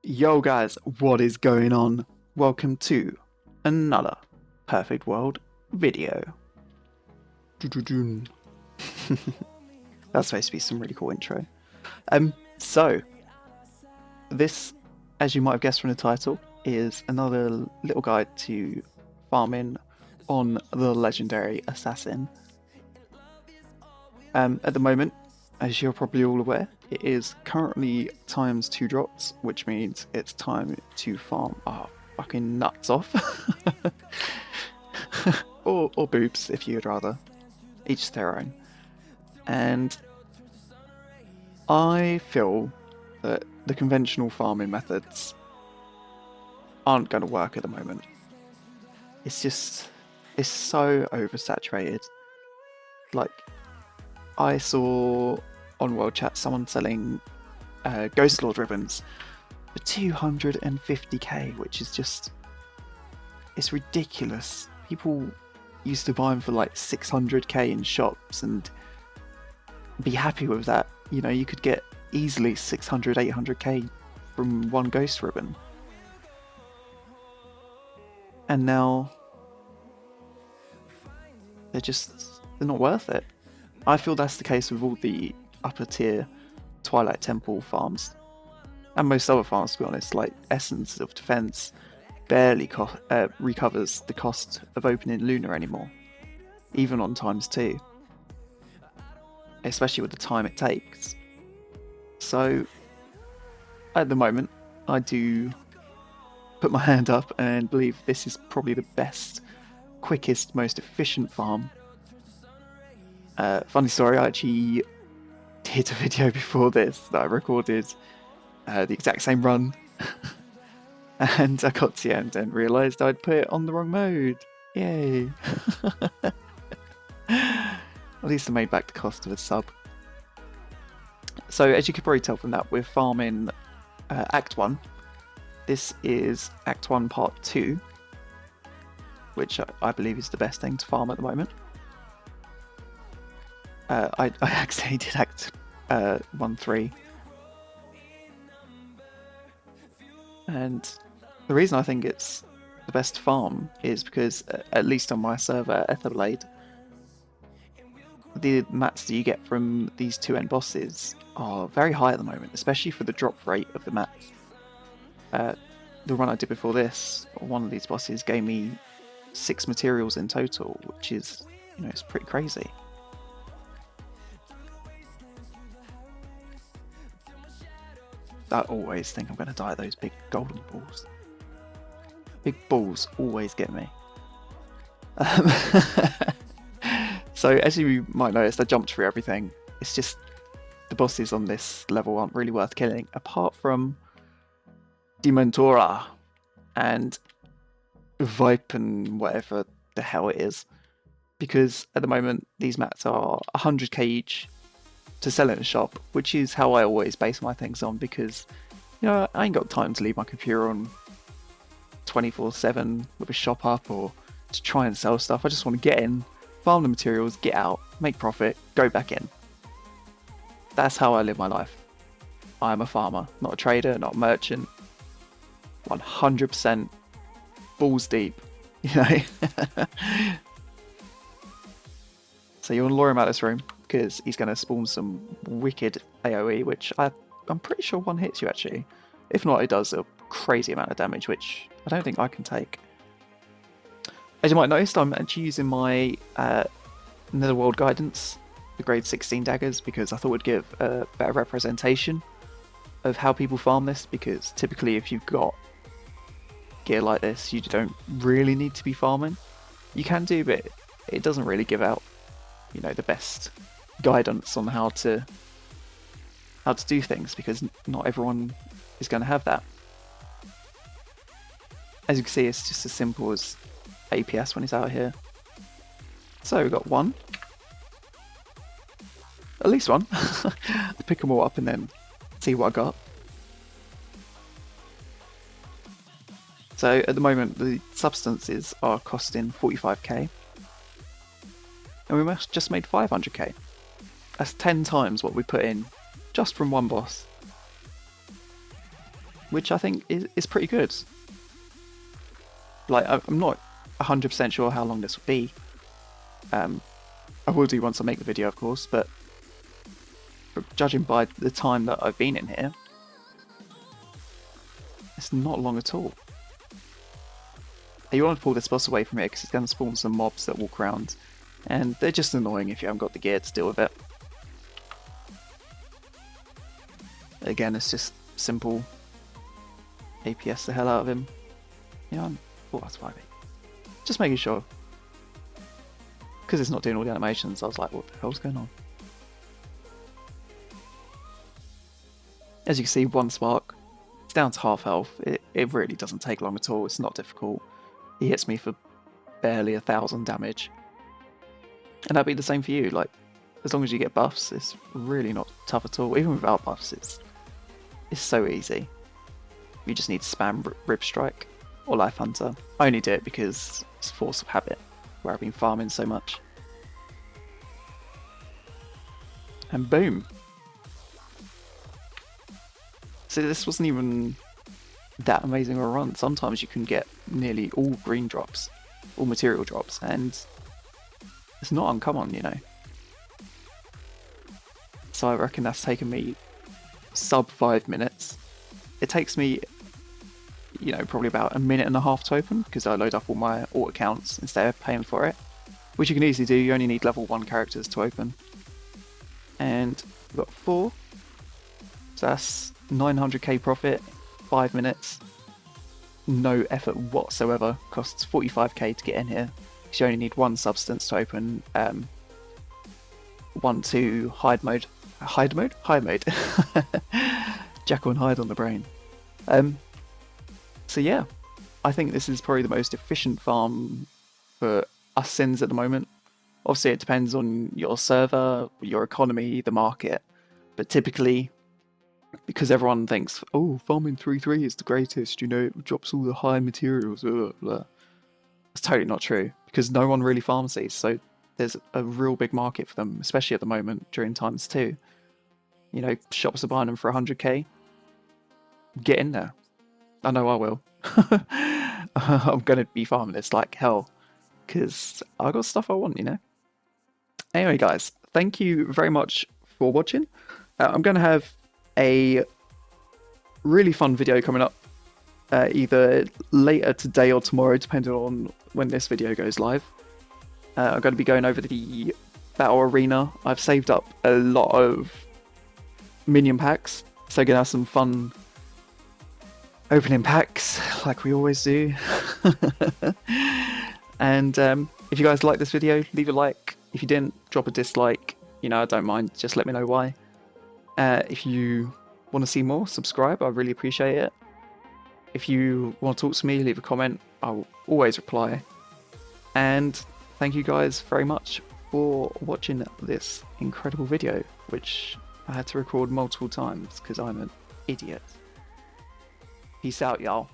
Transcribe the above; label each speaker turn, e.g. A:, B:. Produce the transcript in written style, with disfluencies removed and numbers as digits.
A: Yo guys, what is going on? Welcome to another Perfect World video. That's supposed to be some really cool intro. So this, as you might have guessed from the title, is another little guide to farming on the legendary assassin. At the moment, as you're probably all aware, it is currently times 2 drops, which means it's time to farm our fucking nuts off. or boobs, if you'd rather. Each their own. And I feel that the conventional farming methods aren't going to work at the moment. It's so oversaturated. Like, I saw on World Chat someone selling Ghost Lord ribbons for 250k, which is just, it's ridiculous. People used to buy them for like 600k in shops and be happy with that. You know, you could get easily 600, 800k from one ghost ribbon. And now they're not worth it. I feel that's the case with all the upper tier Twilight Temple farms, and most other farms, to be honest. Like Essence of Defense barely recovers the cost of opening Lunar anymore, even on times 2, especially with the time it takes. So at the moment, I do put my hand up and believe this is probably the best, quickest, most efficient farm. Funny story, I actually did a video before this that I recorded the exact same run and I got to the end and realised I'd put it on the wrong mode. Yay! At least I made back the cost of a sub. So as you could probably tell from that, we're farming Act 1. This is Act 1 Part 2, which I believe is the best thing to farm at the moment. I actually did Act 1-3, and the reason I think it's the best to farm is because, at least on my server, Etherblade, the mats that you get from these 2 end bosses are very high at the moment, especially for the drop rate of the mats. The run I did before this, one of these bosses gave me 6 materials in total, which is, you know, it's pretty crazy. I always think I'm going to die at those big golden balls. Big balls always get me. So as you might notice, I jumped through everything. It's just the bosses on this level aren't really worth killing, apart from Dementora and Vipe and whatever the hell it is. Because at the moment, these mats are 100k each to sell in a shop, which is how I always base my things on, because, you know, I ain't got time to leave my computer on 24/7 with a shop up or to try and sell stuff. I just want to get in, farm the materials, get out, make profit, go back in. That's how I live my life. I am a farmer, not a trader, not a merchant. 100% balls deep, you know. So you want to lure him out of this room, because he's going to spawn some wicked AoE, which I'm pretty sure one hits you actually. If not, it does a crazy amount of damage, which I don't think I can take. As you might notice, I'm actually using my Netherworld Guidance, the grade 16 daggers, because I thought it would give a better representation of how people farm this, because typically if you've got gear like this, you don't really need to be farming. You can do, but it doesn't really give out, you know, the best guidance on how to do things, because not everyone is going to have that. As you can see, it's just as simple as APS when he's out here. So we've got one, at least one. I'll pick them all up and then see what I got. So at the moment, the substances are costing 45k. And we just made 500k. That's 10 times what we put in just from one boss. which I think is pretty good. Like, I'm not 100% sure how long this will be. I will do once I make the video, of course, but judging by the time that I've been in here, it's not long at all. You want to pull this boss away from here because it's going to spawn some mobs that walk around, and they're just annoying if you haven't got the gear to deal with it. Again, it's just simple APS the hell out of him. Yeah, oh, that's 5e. Just making sure. Because it's not doing all the animations, I was like, what the hell's going on? As you can see, 1 spark. It's down to half health. It really doesn't take long at all. It's not difficult. He hits me for barely 1,000 damage. And that'd be the same for you. Like, as long as you get buffs, it's really not tough at all. Even without buffs, it's so easy. You just need to spam Rib Strike or Life Hunter. I only do it because it's force of habit, where I've been farming so much. And boom. So this wasn't even that amazing of a run. Sometimes you can get nearly all green drops, all material drops, and it's not uncommon, you know. So I reckon that's taken me sub 5 minutes. It takes me, you know, probably about 1.5 minutes to open because I load up all my alt accounts instead of paying for it, which you can easily do. You only need level 1 characters to open. And we've got 4, so that's 900k profit, 5 minutes, no effort whatsoever. Costs 45k to get in here because you only need 1 substance to open 1 to hide mode. Hide mode? Hide mode. Jackal and hide on the brain. So yeah, I think this is probably the most efficient farm for us Sins at the moment. Obviously it depends on your server, your economy, the market, but typically, because everyone thinks, oh, farming 3-3 is the greatest, you know, it drops all the high materials, blah, blah. It's totally not true, because no one really farms these, so there's a real big market for them, especially at the moment during times 2. You know, shops are buying them for 100k. Get in there. I know I will. I'm going to be farming this like hell, because I got stuff I want, you know. Anyway, guys, thank you very much for watching. I'm going to have a really fun video coming up either later today or tomorrow, depending on when this video goes live. I'm going to be going over the battle arena. I've saved up a lot of minion packs, so going to have some fun opening packs like we always do. And if you guys like this video, leave a like. If you didn't, drop a dislike. You know, I don't mind, just let me know why. If you want to see more, subscribe. I really appreciate it. If you want to talk to me, leave a comment. I'll always reply. And thank you guys very much for watching this incredible video, which I had to record multiple times because I'm an idiot. Peace out, y'all.